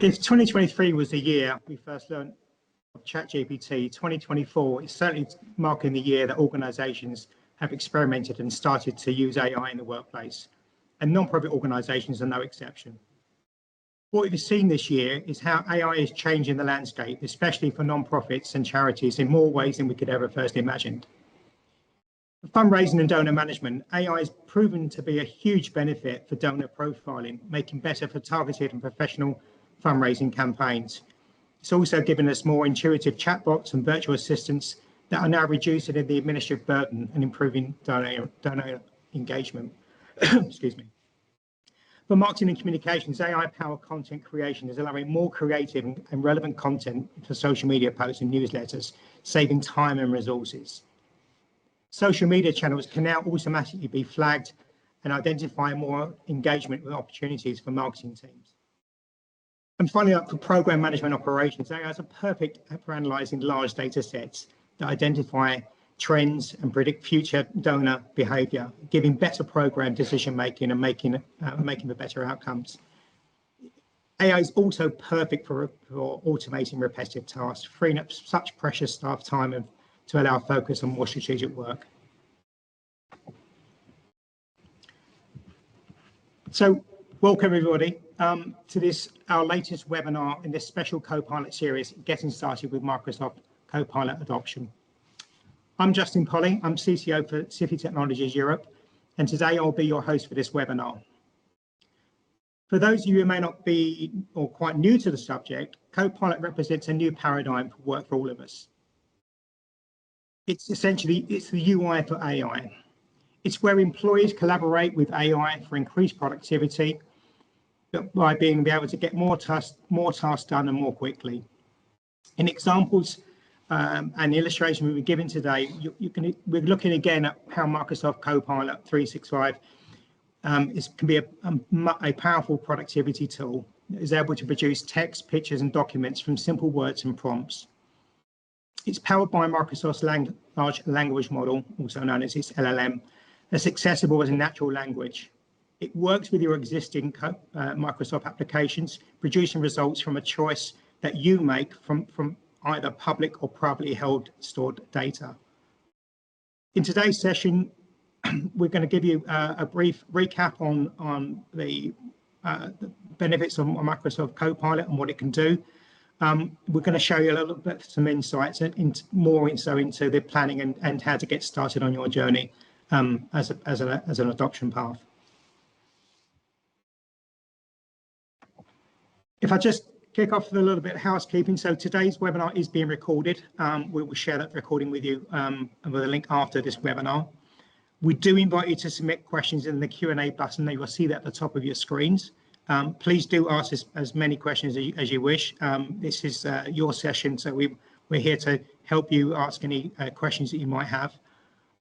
If 2023 was the year we first learned of ChatGPT, 2024 is certainly marking the year that organisations have experimented and started to use AI in the workplace, and non-profit organisations are no exception. What we've seen this year is how AI is changing the landscape, especially for non-profits and charities in more ways than we could ever first imagined. For fundraising and donor management, AI has proven to be a huge benefit for donor profiling, making better for targeted and professional fundraising campaigns. It's also given us more intuitive chatbots and virtual assistants that are now reducing the administrative burden and improving donor engagement. Excuse me. For marketing and communications, AI-powered content creation is allowing more creative and relevant content for social media posts and newsletters, saving time and resources. Social media channels can now automatically be flagged and identify more engagement with opportunities for marketing teams. And finally, for program management operations, AI is perfect for analysing large data sets that identify trends and predict future donor behaviour, giving better program decision making and making for better outcomes. AI is also perfect for automating repetitive tasks, freeing up such precious staff time to allow focus on more strategic work. So, welcome everybody to this, our latest webinar in this special Copilot series, Getting Started with Microsoft Copilot Adoption. I'm Justin Polly, I'm CTO for City Technologies Europe, and today I'll be your host for this webinar. For those of you who may not be or quite new to the subject, Copilot represents a new paradigm for work for all of us. It's the UI for AI. It's where employees collaborate with AI for increased productivity by being able to get more tasks done and more quickly. In examples and the illustration we've been given today, we're looking again at how Microsoft Copilot 365 can be a powerful productivity tool that is able to produce text, pictures, and documents from simple words and prompts. It's powered by Microsoft's large language model, also known as its LLM, that's accessible as a natural language. It works with your existing Microsoft applications, producing results from a choice that you make from either public or privately held stored data. In today's session, we're going to give you a brief recap on the benefits of Microsoft Copilot and what it can do. We're going to show you a little bit some insights into the planning and how to get started on your journey as an adoption path. If I just kick off with a little bit of housekeeping. So today's webinar is being recorded. We will share that recording with you with a link after this webinar. We do invite you to submit questions in the Q&A button. You will see that at the top of your screens. Please do ask as many questions as you wish. This is your session, so we're here to help you ask any questions that you might have.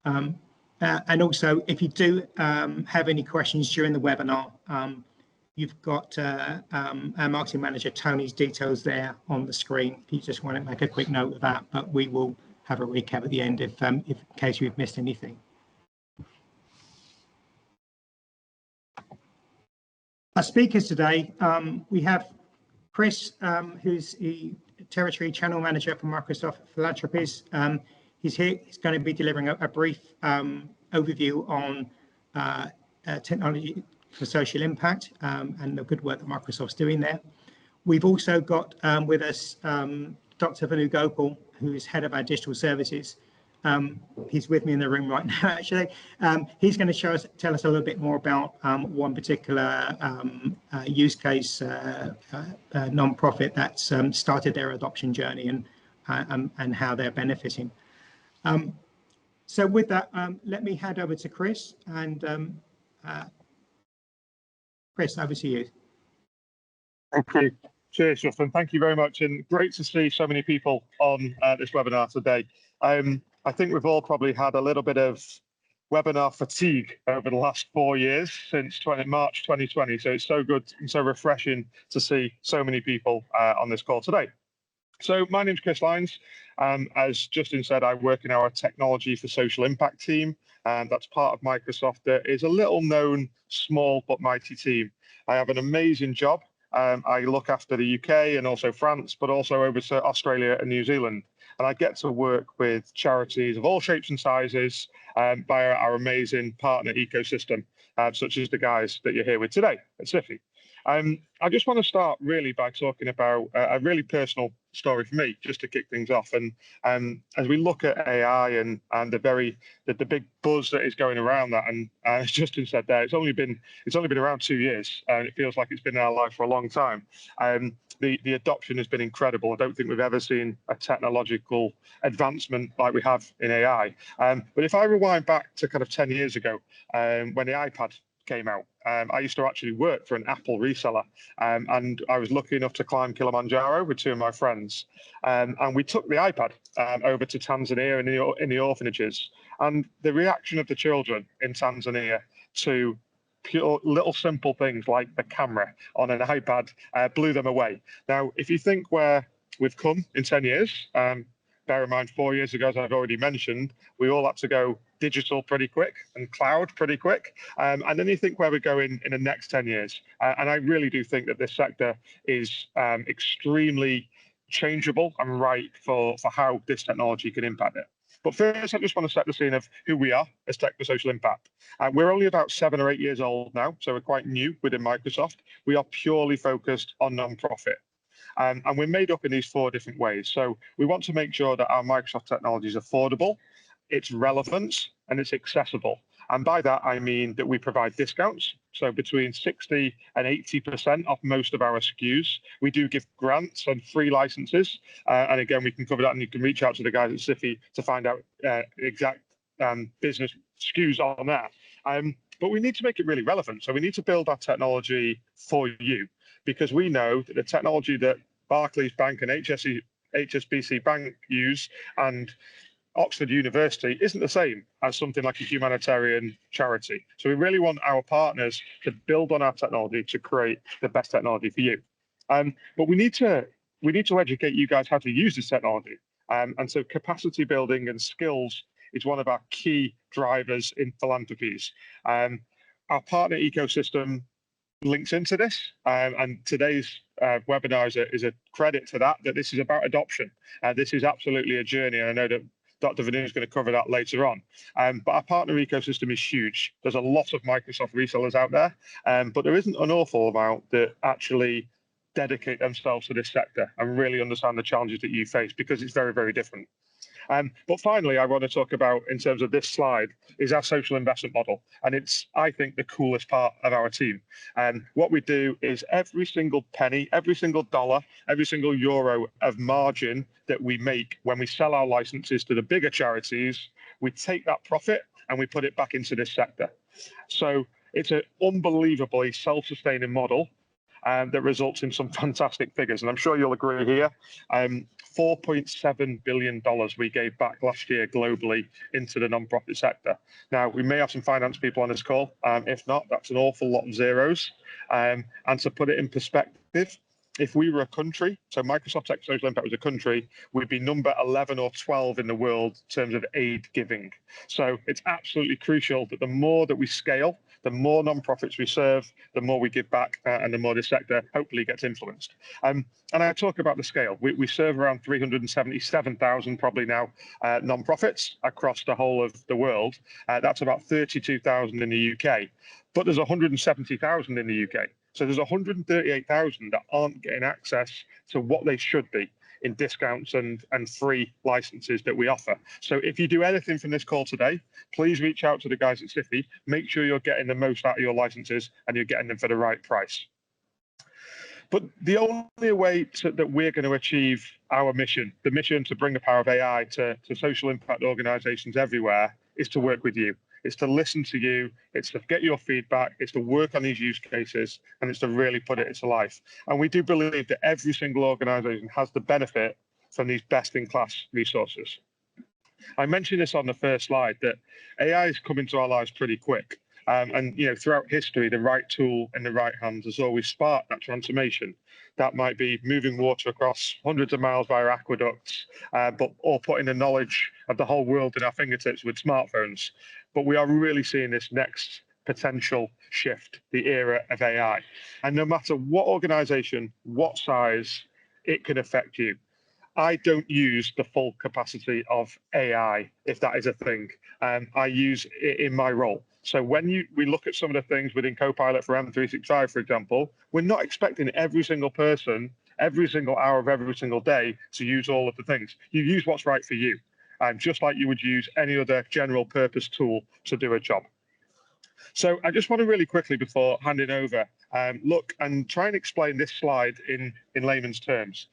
And also, if you do have any questions during the webinar, you've got our marketing manager, Tony's details there on the screen. If you just want to make a quick note of that, but we will have a recap at the end if in case you've missed anything. Our speakers today, we have Chris, who's the Territory Channel Manager for Microsoft Philanthropies. He's here. He's going to be delivering a brief overview on technology for social impact and the good work that Microsoft's doing there. We've also got with us Dr. Venugopal, who is head of our digital services. He's with me in the room right now, actually. He's going to tell us a little bit more about one particular use case, non-profit that's started their adoption journey and how they're benefiting. So with that, let me hand over to Chris. And Chris, over to you. Thank you. Cheers, Justin. Thank you very much. And great to see so many people on this webinar today. I think we've all probably had a little bit of webinar fatigue over the last 4 years since March 2020. So it's so good and so refreshing to see so many people on this call today. So my name's Chris Lyons. As Justin said, I work in our technology for social impact team, and that's part of Microsoft that is a little known, small but mighty team. I have an amazing job I look after the UK and also France, but also over to Australia and New Zealand. And I get to work with charities of all shapes and sizes via our amazing partner ecosystem, such as the guys that you're here with today at SIFI. I just want to start really by talking about a really personal story for me, just to kick things off. And as we look at AI and the big buzz that is going around that, and as Justin said there, it's only been around 2 years, and it feels like it's been in our life for a long time. The adoption has been incredible. I don't think we've ever seen a technological advancement like we have in AI. But if I rewind back to kind of 10 years ago, when the iPad came out, I used to actually work for an Apple reseller, and I was lucky enough to climb Kilimanjaro with 2 of my friends, and we took the iPad over to Tanzania in the orphanages, and the reaction of the children in Tanzania to pure little simple things like the camera on an iPad blew them away. Now, if you think where we've come in 10 years, bear in mind 4 years ago, as I've already mentioned, we all had to go digital pretty quick and cloud pretty quick. And then you think where we're going in the next 10 years. And I really do think that this sector is extremely changeable and ripe for how this technology can impact it. But first, I just want to set the scene of who we are as Tech for Social Impact. We're only about 7 or 8 years old now, so we're quite new within Microsoft. We are purely focused on non-profit. And we're made up in these 4 different ways. So we want to make sure that our Microsoft technology is affordable, it's relevant, and it's accessible. And by that, I mean that we provide discounts. So between 60 and 80% off most of our SKUs. We do give grants and free licenses. And again, we can cover that, and you can reach out to the guys at SIFI to find out exact business SKUs on that. But we need to make it really relevant. So we need to build our technology for you, because we know that the technology that Barclays Bank and HSBC Bank use and Oxford University isn't the same as something like a humanitarian charity. So we really want our partners to build on our technology to create the best technology for you. But we need to educate you guys how to use this technology. And so capacity building and skills is one of our key drivers in philanthropies. Our partner ecosystem links into this, and today's webinar is a credit to that this is about adoption. This is absolutely a journey, and I know that Dr. Vanu is going to cover that later on. But our partner ecosystem is huge. There's a lot of Microsoft resellers out there, but there isn't an awful amount that actually dedicate themselves to this sector and really understand the challenges that you face, because it's very, very different. But finally, I want to talk about, in terms of this slide, is our social investment model. And it's, I think, the coolest part of our team. And what we do is every single penny, every single dollar, every single euro of margin that we make when we sell our licenses to the bigger charities, we take that profit and we put it back into this sector. So it's an unbelievably self-sustaining model that results in some fantastic figures. And I'm sure you'll agree here. $4.7 billion we gave back last year globally into the non-profit sector. Now, we may have some finance people on this call. If not, that's an awful lot of zeros. And to put it in perspective, if we were a country, so Microsoft Tech Social Impact was a country, we'd be number 11 or 12 in the world in terms of aid giving. So it's absolutely crucial that the more that we scale, the more non-profits we serve, the more we give back, and the more this sector hopefully gets influenced. And I talk about the scale. We serve around 377,000 probably now non-profits across the whole of the world. That's about 32,000 in the UK, but there's 170,000 in the UK. So there's 138,000 that aren't getting access to what they should be in discounts and free licenses that we offer. So if you do anything from this call today, please reach out to the guys at SIFI. Make sure you're getting the most out of your licenses and you're getting them for the right price. But the only way that we're going to achieve our mission, the mission to bring the power of AI to social impact organizations everywhere, is to work with you. It's to listen to you, it's to get your feedback, it's to work on these use cases, and it's to really put it into life. And we do believe that every single organization has the benefit from these best-in-class resources. I mentioned this on the first slide, that AI has come into our lives pretty quick. And throughout history, the right tool in the right hands has always sparked that transformation. That might be moving water across hundreds of miles via aqueducts, or putting the knowledge of the whole world in our fingertips with smartphones. But we are really seeing this next potential shift, the era of AI. And no matter what organization, what size, it can affect you. I don't use the full capacity of AI, if that is a thing. I use it in my role. So when we look at some of the things within Copilot for M365, for example, we're not expecting every single person, every single hour of every single day to use all of the things. You use what's right for you, just like you would use any other general purpose tool to do a job. So I just want to really quickly, before handing over, look and try and explain this slide in layman's terms.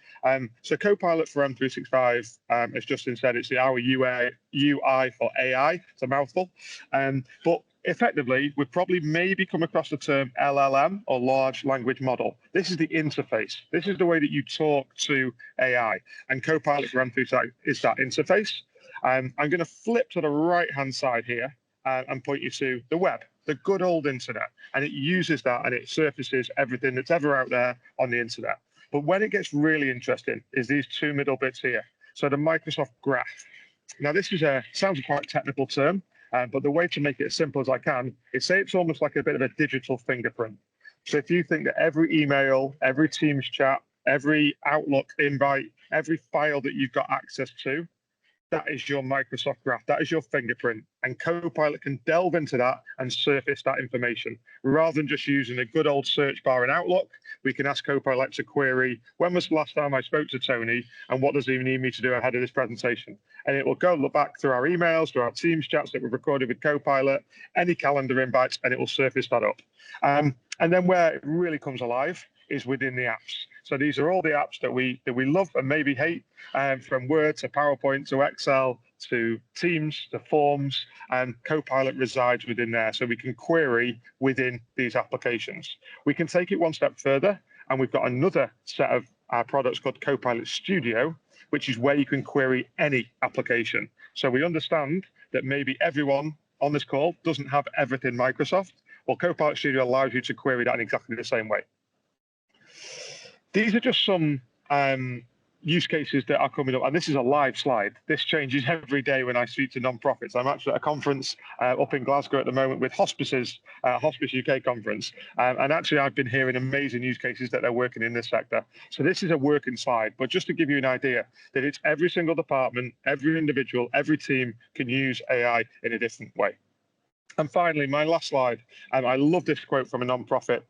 So Copilot for M365, as Justin said, it's our UI for AI. It's a mouthful. But effectively, we've probably maybe come across the term LLM, or large language model. This is the interface. This is the way that you talk to AI. And Copilot for M365 is that interface. I'm going to flip to the right-hand side here and point you to the web, the good old internet. And it uses that and it surfaces everything that's ever out there on the internet. But when it gets really interesting is these two middle bits here. So the Microsoft Graph. Now, this sounds quite a technical term, but the way to make it as simple as I can is say it's almost like a bit of a digital fingerprint. So if you think that every email, every Teams chat, every Outlook invite, every file that you've got access to, that is your Microsoft Graph. That is your fingerprint. And Copilot can delve into that and surface that information. Rather than just using a good old search bar in Outlook, we can ask Copilot to query, when was the last time I spoke to Tony, and what does he need me to do ahead of this presentation? And it will go look back through our emails, through our Teams chats that we've recorded with Copilot, any calendar invites, and it will surface that up. And then where it really comes alive is within the apps. So these are all the apps that we love and maybe hate, from Word to PowerPoint to Excel to Teams to Forms, and Copilot resides within there. So we can query within these applications. We can take it one step further, and we've got another set of products called Copilot Studio, which is where you can query any application. So we understand that maybe everyone on this call doesn't have everything Microsoft. Well, Copilot Studio allows you to query that in exactly the same way. These are just some use cases that are coming up, and this is a live slide. This changes every day when I speak to nonprofits. I'm actually at a conference up in Glasgow at the moment with Hospices, Hospice UK conference, and actually I've been hearing amazing use cases that they're working in this sector. So this is a working slide, but just to give you an idea that it's every single department, every individual, every team can use AI in a different way. And finally, my last slide, I love this quote from a nonprofit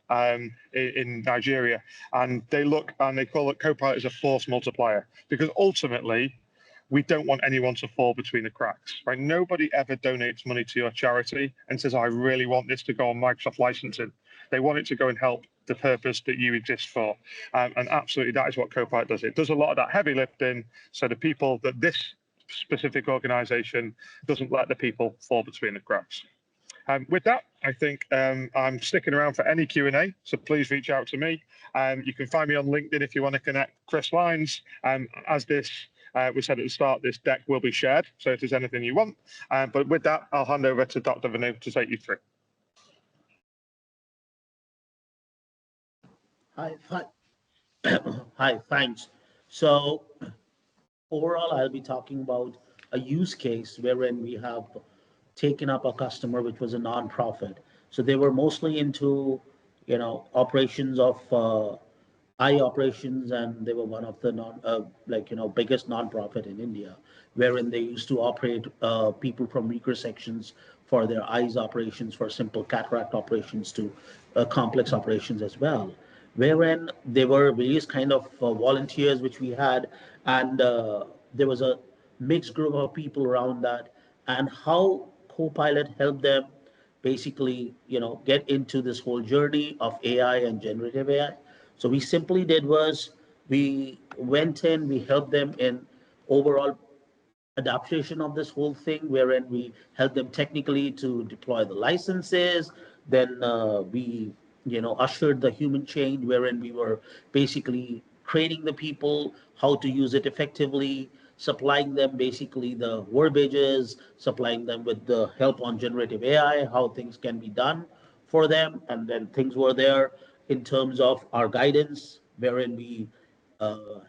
in Nigeria, and they look and they call it Copilot as a force multiplier, because ultimately, we don't want anyone to fall between the cracks, right? Nobody ever donates money to your charity and says, I really want this to go on Microsoft licensing. They want it to go and help the purpose that you exist for. And absolutely, that is what Copilot does. It does a lot of that heavy lifting, so the people that this specific organization doesn't let the people fall between the cracks. With that, I think I'm sticking around for any Q&A, so please reach out to me. You can find me on LinkedIn if you want to connect. Chris Lines, as this we said at the start, this deck will be shared, so if there's anything you want. But with that, I'll hand over to Dr. Vanu to take you through. Hi, thanks. So overall, I'll be talking about a use case wherein we have taken up a customer which was a non-profit. So they were mostly into, operations of eye operations, and they were one of the biggest non-profit in India, wherein they used to operate people from weaker sections for their eyes operations, for simple cataract operations to complex operations as well. Wherein there were various kind of volunteers which we had, and there was a mixed group of people around that, and how Copilot helped them basically, get into this whole journey of AI and generative AI. So we simply did was we went in, we helped them in overall adaptation of this whole thing, wherein we helped them technically to deploy the licenses. Then we, ushered the human change, wherein we were basically training the people how to use it effectively, supplying them basically the verbiages, supplying them with the help on generative AI, how things can be done for them. And then things were there in terms of our guidance, wherein we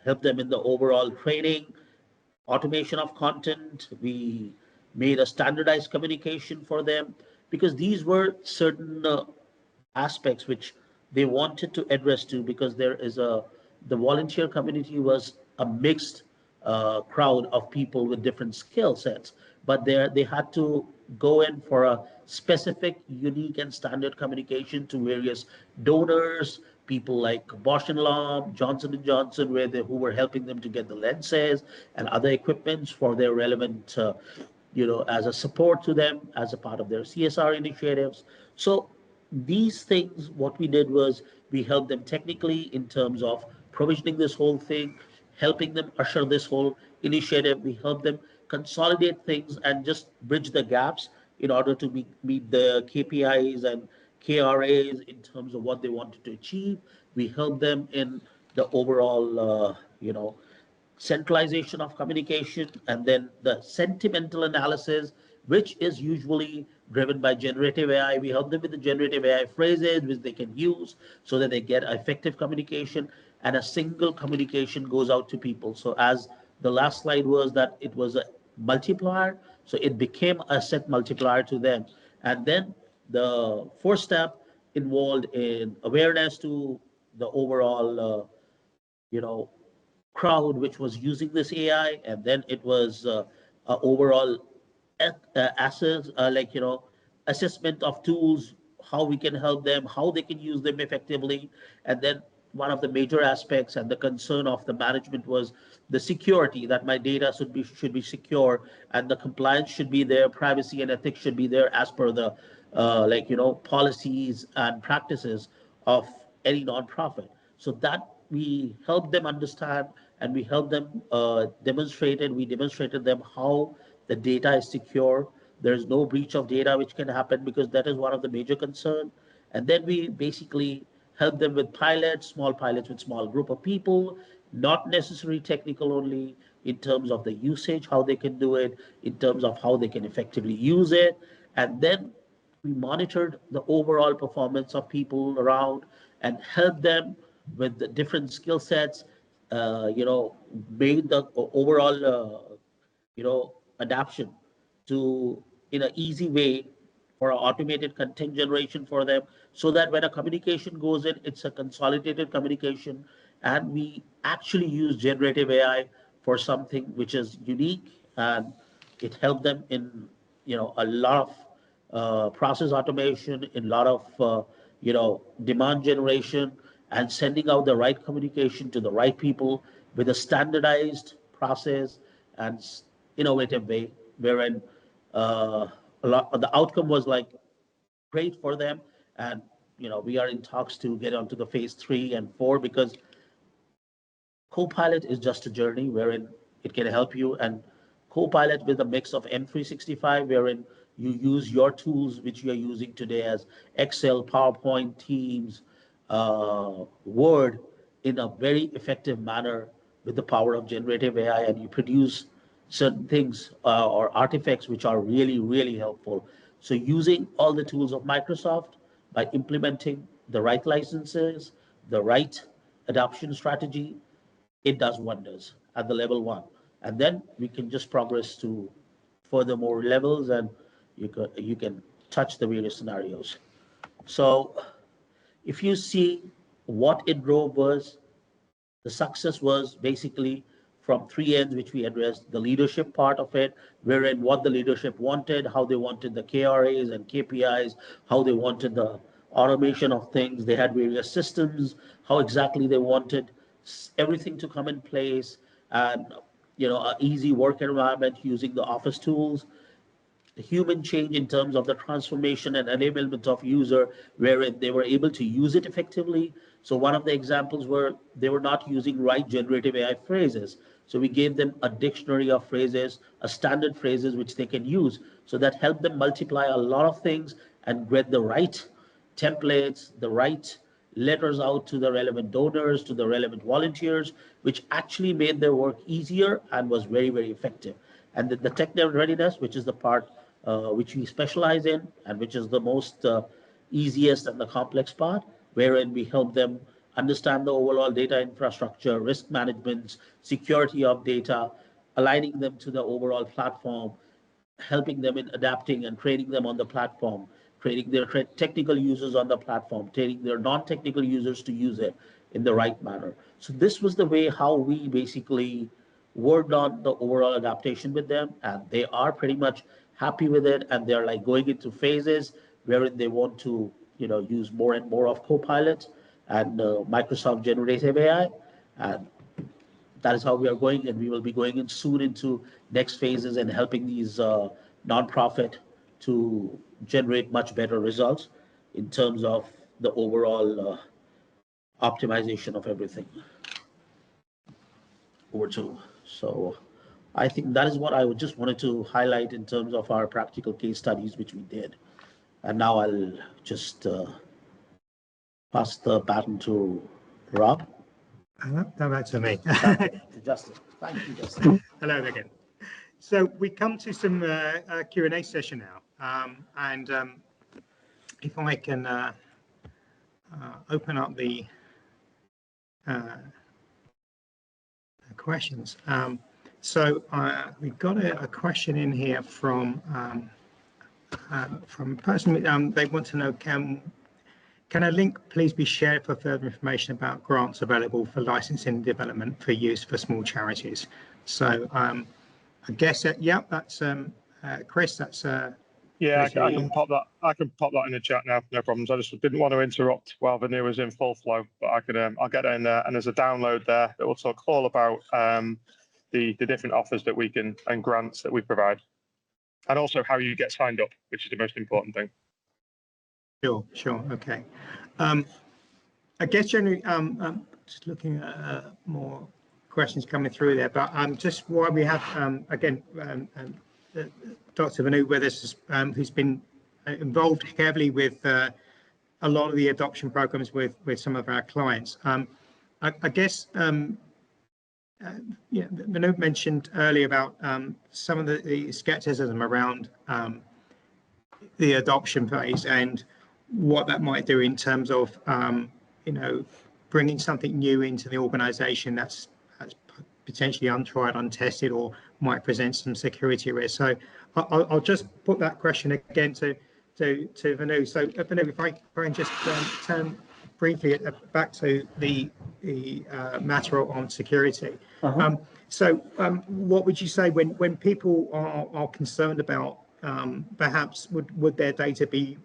help them in the overall training, automation of content. We made a standardized communication for them, because these were certain aspects which they wanted to address to, because the volunteer community was a mixed crowd of people with different skill sets, but they had to go in for a specific, unique, and standard communication to various donors, people like Bosch and Lomb, Johnson and Johnson, who were helping them to get the lenses and other equipments for their relevant, as a support to them as a part of their CSR initiatives. So these things, what we did was we helped them technically in terms of provisioning this whole thing, helping them usher this whole initiative. We helped them consolidate things and just bridge the gaps in order to meet the KPIs and KRAs in terms of what they wanted to achieve. We helped them in the overall, centralization of communication, and then the sentimental analysis, which is usually driven by generative AI. We help them with the generative AI phrases which they can use so that they get effective communication, and a single communication goes out to people. So as the last slide was, that it was a multiplier, so it became a set multiplier to them. And then the fourth step involved in awareness to the overall, you know, crowd which was using this AI, and then it was overall assessment of tools, how we can help them, how they can use them effectively, and then one of the major aspects and the concern of the management was the security, that my data should be secure, and the compliance should be there, privacy and ethics should be there as per the policies and practices of any nonprofit. So that we helped them understand, and we helped them we demonstrated them how the data is secure. There's no breach of data which can happen, because that is one of the major concern. And then we basically help them with pilots, small pilots with small group of people, not necessarily technical only, in terms of the usage, how they can do it, in terms of how they can effectively use it. And then we monitored the overall performance of people around and helped them with the different skill sets, made the overall, adaption to, in an easy way, for automated content generation for them, so that when a communication goes in, it's a consolidated communication. And we actually use generative AI for something which is unique, and it helped them in, a lot of process automation, in a lot of, demand generation, and sending out the right communication to the right people with a standardized process and innovative way, wherein the outcome was like great for them. And we are in talks to get onto the phase 3 and 4, because Copilot is just a journey wherein it can help you, and Copilot with a mix of M365, wherein you use your tools which you are using today as Excel, PowerPoint, Teams, Word, in a very effective manner with the power of generative AI, and you produce certain things or artifacts which are really, really helpful. So using all the tools of Microsoft, by implementing the right licenses, the right adoption strategy, it does wonders at the level 1. And then we can just progress to further more levels, and you can touch the various scenarios. So if you see what it drove was, the success was basically from 3 ends, which we addressed: the leadership part of it, wherein what the leadership wanted, how they wanted the KRAs and KPIs, how they wanted the automation of things. They had various systems, how exactly they wanted everything to come in place, and an easy work environment using the office tools. The human change in terms of the transformation and enablement of user, wherein they were able to use it effectively. So one of the examples were they were not using right generative AI phrases. So we gave them a dictionary of phrases, a standard phrases which they can use. So that helped them multiply a lot of things and get the right templates, the right letters out to the relevant donors, to the relevant volunteers, which actually made their work easier and was very, very effective. And the technical readiness, which is the part which we specialize in, and which is the most easiest and the complex part, wherein we help them understand the overall data infrastructure, risk management, security of data, aligning them to the overall platform, helping them in adapting and training them on the platform, training their technical users on the platform, training their non-technical users to use it in the right manner. So this was the way how we basically worked on the overall adaptation with them, and they are pretty much happy with it, and they're like going into phases wherein they want to, use more and more of Copilot and Microsoft Generative AI, and that is how we are going, and we will be going in soon into next phases and helping these nonprofit to generate much better results in terms of the overall optimization of everything over to. So I think that is what I would just wanted to highlight in terms of our practical case studies, which we did. And now I'll just pass the baton to Rob. No, that's to me. To Justin. Thank you, Justin. Hello again. So we come to some Q&A session now. If I can open up the questions. We've got a question in here from a person. They want to know, can a link please be shared for further information about grants available for licensing and development for use for small charities? So I guess, yeah, that's Chris, that's... Yeah, I can pop that. I can pop that in the chat now. No problems. I just didn't want to interrupt while Vanu was in full flow, but I could. I'll get it in there, and there's a download there that will talk all about the different offers that we can and grants that we provide, and also how you get signed up, which is the most important thing. Sure. Okay. I guess generally, just looking at more questions coming through there, but just while we have again. Dr. Vanu with us, who's been involved heavily with a lot of the adoption programs with some of our clients. I guess, Vanu mentioned earlier about some of the skepticism around the adoption phase and what that might do in terms of, bringing something new into the organization that's potentially untried, untested, or might present some security risk. So I'll just put that question again to Vanu. So Vanu, if I can just turn briefly back to the matter on security. What would you say when people are concerned about perhaps would their data be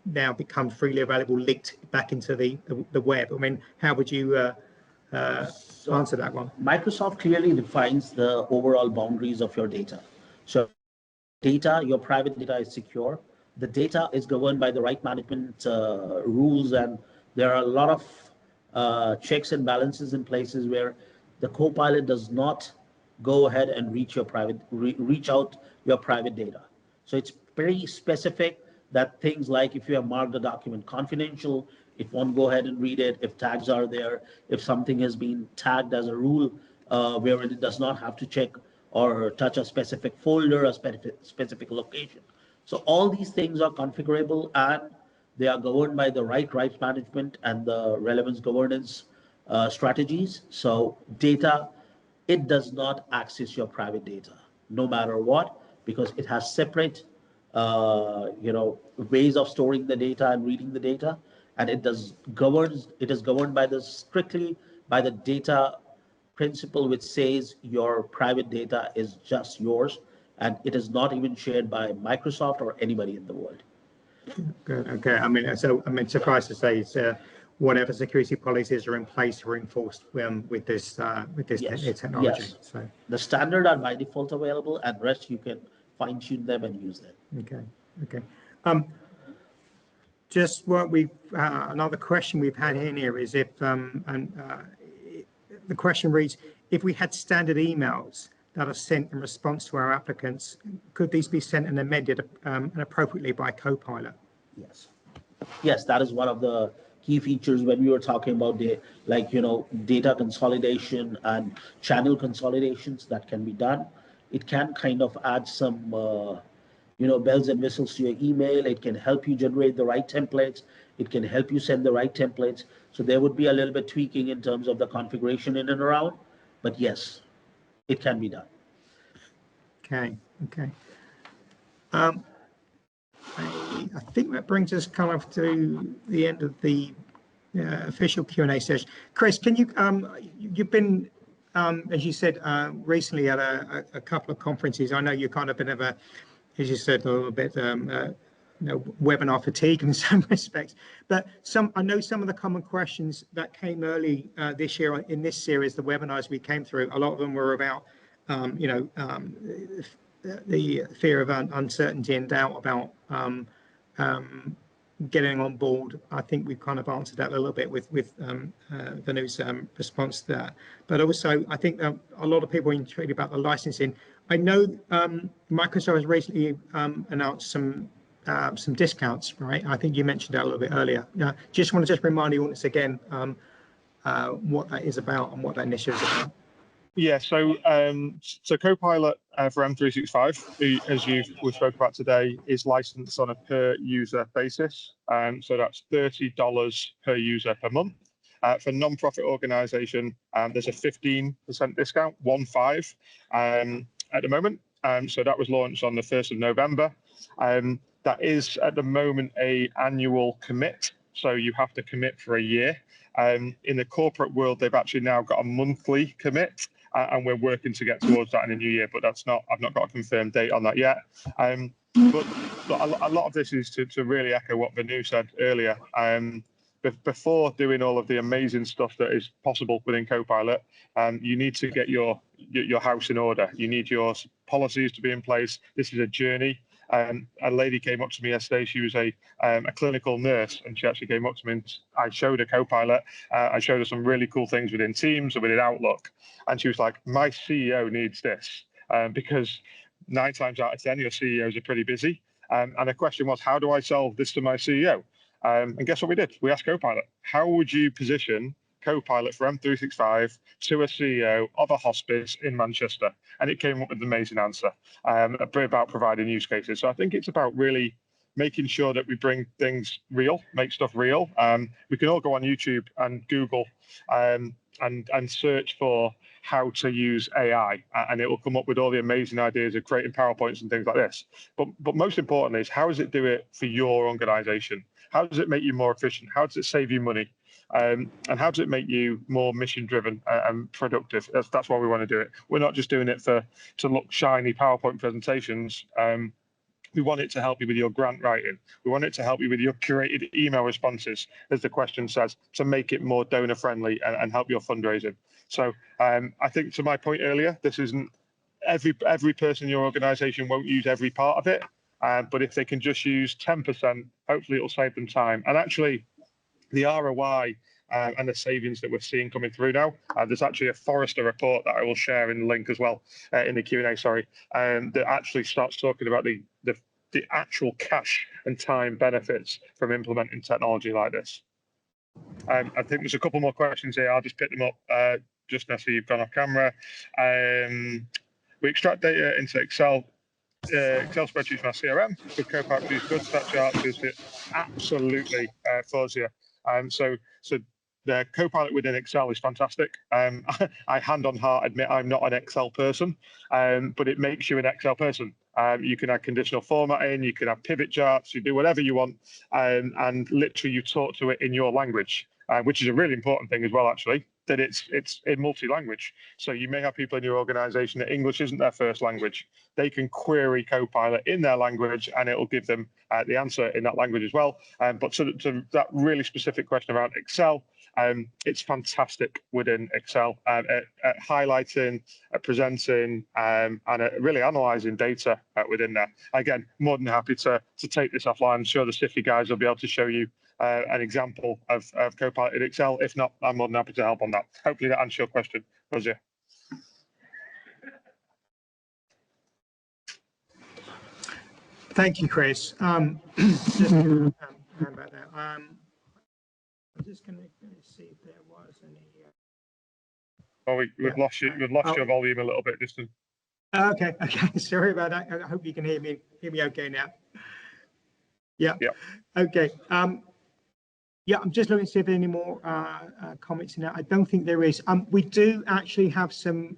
now become freely available, leaked back into the web? I mean, how would you answer that one? Microsoft clearly defines the overall boundaries of your data. So your private data is secure. The data is governed by the right management rules, and there are a lot of checks and balances in places where the Copilot does not go ahead and reach out your private data. So it's very specific that things like if you have marked the document confidential, it won't go ahead and read it. If tags are there, if something has been tagged as a rule where it does not have to check or touch a specific folder, a specific location. So all these things are configurable, and they are governed by the right rights management and the relevance governance strategies. So data, it does not access your private data, no matter what, because it has separate ways of storing the data and reading the data. And it is governed by strictly by the data principle, which says your private data is just yours, and it is not even shared by Microsoft or anybody in the world. Good. Okay. Suffice to say, it's whatever security policies are in place are enforced with this Yes. technology. Yes. So the standard are by default available, and rest you can fine tune them and use them. Okay. Just what we've another question we've had in here is if the question reads, if we had standard emails that are sent in response to our applicants, could these be sent and amended and appropriately by Copilot? Yes, that is one of the key features when we were talking about data consolidation and channel consolidations that can be done. It can kind of add some bells and whistles to your email. It can help you generate the right templates. It can help you send the right templates. So there would be a little bit tweaking in terms of the configuration in and around, but yes, it can be done. Okay. I think that brings us kind of to the end of the official Q&A session. Chris, can you, you've been, as you said, recently at a couple of conferences. I know you're kind of been of a, as you said, a little bit, webinar fatigue in some respects. But I know some of the common questions that came early this year in this series, the webinars we came through, a lot of them were about, the fear of uncertainty and doubt about getting on board. I think we've kind of answered that a little bit with Vanu's response to that. But also, I think a lot of people are intrigued about the licensing. I know Microsoft has recently announced some discounts, right? I think you mentioned that a little bit earlier. Just want to remind you once again what that is about and what that initiative is about. Yeah, so Copilot for M365, as we spoke about today, is licensed on a per user basis. So that's $30 per user per month. For non-profit organization, there's a 15% discount, 15, at the moment. So that was launched on the 1st of November. That is at the moment an annual commit. So you have to commit for a year. In the corporate world, they've actually now got a monthly commit. And we're working to get towards that in the new year, but I've not got a confirmed date on that yet. But a lot of this is to really echo what Vanu said earlier. Before doing all of the amazing stuff that is possible within Copilot, you need to get your house in order. You need your policies to be in place. This is a journey. A lady came up to me yesterday. She was a clinical nurse, and she actually came up to me and I showed her Copilot. I showed her some really cool things within Teams and within Outlook. And she was like, my CEO needs this, because 9 times out of 10, your CEOs are pretty busy. And the question was, how do I sell this to my CEO? And guess what we did? We asked Copilot, how would you position Copilot for M365 to a CEO of a hospice in Manchester? And it came up with an amazing answer about providing use cases. So I think it's about really making sure that we bring things real, make stuff real. We can all go on YouTube and Google and search for how to use AI, and it will come up with all the amazing ideas of creating PowerPoints and things like this. But most importantly is, how does it do it for your organization? How does it make you more efficient? How does it save you money? And how does it make you more mission driven and productive? That's why we want to do it. We're not just doing it to look shiny PowerPoint presentations. We want it to help you with your grant writing. We want it to help you with your curated email responses, as the question says, to make it more donor friendly and help your fundraising. So I think, to my point earlier, this isn't every person in your organization won't use every part of it. But if they can just use 10%, hopefully it'll save them time. And actually, the ROI and the savings that we're seeing coming through now, there's actually a Forrester report that I will share in the link as well, in the Q&A, sorry, that actually starts talking about the actual cash and time benefits from implementing technology like this. I think there's a couple more questions here. I'll just pick them up just now so you've gone off camera. We extract data into Excel spreadsheets from our CRM. With Copilot produce good stat charts is absolutely fuzzier. So the Copilot within Excel is fantastic. I hand on heart admit I'm not an Excel person, but it makes you an Excel person. You can add conditional formatting, you can have pivot charts, you do whatever you want, and literally you talk to it in your language, which is a really important thing as well, actually, that it's in multi-language. So you may have people in your organization that English isn't their first language. They can query Copilot in their language and it will give them the answer in that language as well. But to that really specific question around Excel, it's fantastic within Excel at highlighting, at presenting, and at really analysing data within there. Again, more than happy to take this offline. I'm sure the Stiffy guys will be able to show you an example of Copilot in Excel. If not, I'm more than happy to help on that. Hopefully that answers your question, Rosie. Thank you, Chris. Just about that. I'm just going to see if there was any. Oh, we've lost you. We've lost your volume a little bit, Justin. Okay. Sorry about that. I hope you can hear me okay now. Yeah. Okay. Yeah, I'm just looking to see if there are any more comments in that. I don't think there is. We do actually have some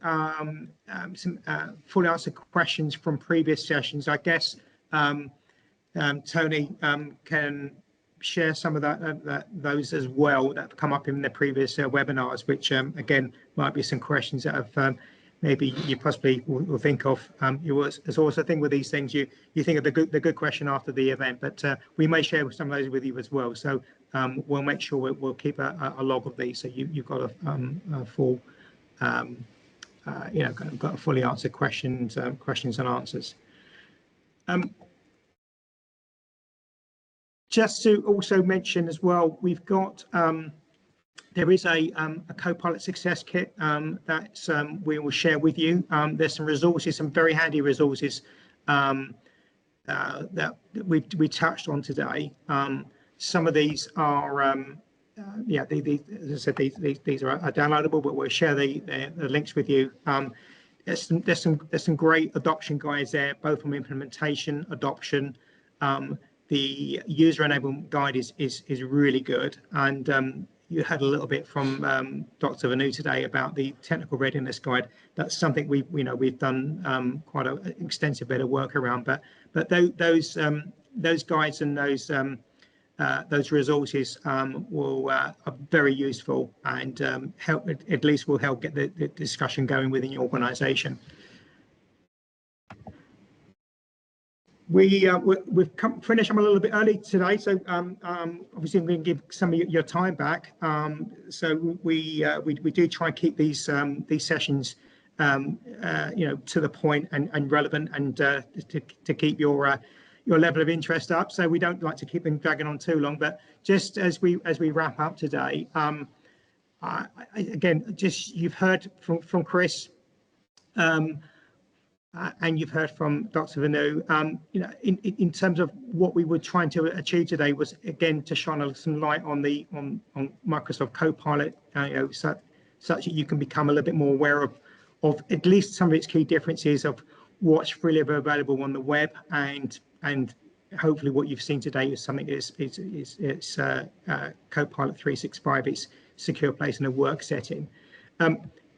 fully answered questions from previous sessions. I guess Tony can share some of those as well that have come up in the previous webinars, which again might be some questions that have maybe you possibly will think of. There's always a thing with these things, you think of the good question after the event, but we may share some of those with you as well. So we'll make sure we'll keep a log of these, so you've got a full got a fully answered questions and answers. Just to also mention as well, we've got there is a Copilot success kit that we will share with you. There's some resources, some very handy resources that we touched on today. Some of these are, as I said, these are downloadable, but we'll share the links with you. There's some great adoption guides there, both from implementation, adoption. The user enablement guide is really good, and you heard a little bit from Dr. Vanu today about the technical readiness guide. That's something we've done quite an extensive bit of work around. But those guides and those resources are very useful and help, at least will help get the discussion going within your organisation. We've finished. I'm a little bit early today, so obviously I'm going to give some of your time back. So we do try and keep these sessions, to the point and relevant, and to keep your level of interest up. So we don't like to keep them dragging on too long. But just as we wrap up today, again, just you've heard from Chris. And you've heard from Dr. Vanu. In terms of what we were trying to achieve today was, again, to shine some light on Microsoft Copilot, such that you can become a little bit more aware of at least some of its key differences of what's freely available on the web, and hopefully what you've seen today is something is Copilot 365. It's secure place in a work setting.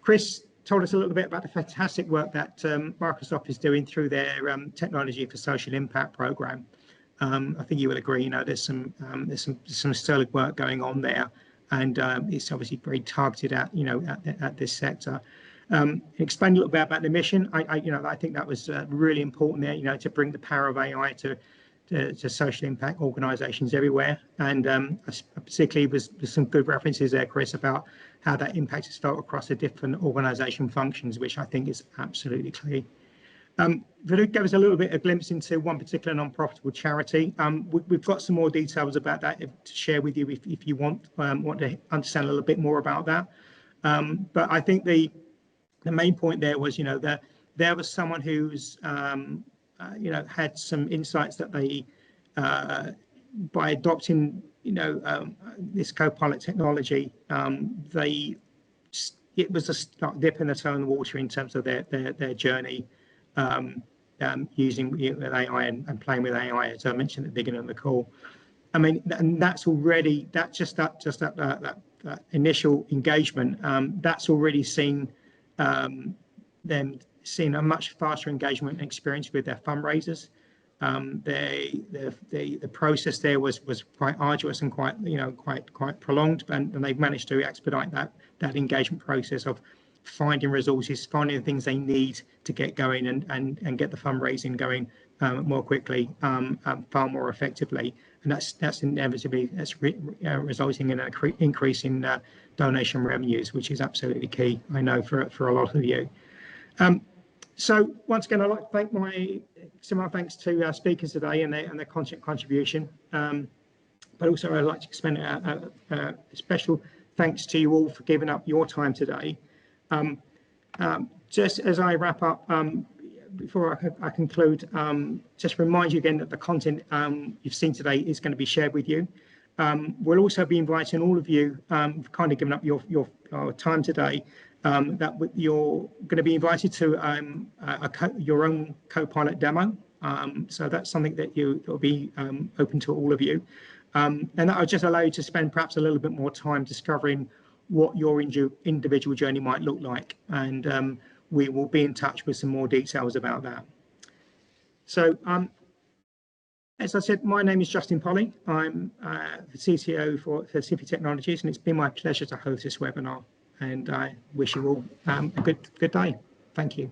Chris told us a little bit about the fantastic work that Microsoft is doing through their Technology for Social Impact program. I think you will agree, there's some sterling work going on there, and it's obviously very targeted at at this sector. Explain a little bit about the mission. I think that was really important there, to bring the power of AI to social impact organisations everywhere, and particularly was some good references there, Chris, about how that impact is felt across the different organisation functions, which I think is absolutely clear. Vanu gave us a little bit of a glimpse into one particular non-profitable charity. We've got some more details about that to share with you if you want to understand a little bit more about that. But I think the main point there was, that there was someone who's had some insights that they, by adopting, this Copilot technology, it was a dip in the toe in the water in terms of their journey using AI and playing with AI, as I mentioned at the beginning of the call. I mean, and that's already that initial engagement. That's already seen them seeing a much faster engagement and experience with their fundraisers. The process there was quite arduous and quite prolonged, and they've managed to expedite that engagement process of finding resources, finding the things they need to get going and get the fundraising going more quickly, far more effectively, and that's inevitably resulting in an increase in donation revenues, which is absolutely key, I know, for a lot of you. So once again, I'd like to thank similar thanks to our speakers today and their contribution. But also I'd like to extend a special thanks to you all for giving up your time today. Just as I wrap up, before I conclude, just remind you again that the content you've seen today is going to be shared with you. We'll also be inviting all of you, kindly giving up your time today, that you're going to be invited to your own Copilot demo. So that's something that will be open to all of you. And that will just allow you to spend perhaps a little bit more time discovering what your individual journey might look like. And we will be in touch with some more details about that. So As I said, my name is Justin Polly. I'm the CTO for CP Technologies, and it's been my pleasure to host this webinar. And I wish you all a good day. Thank you.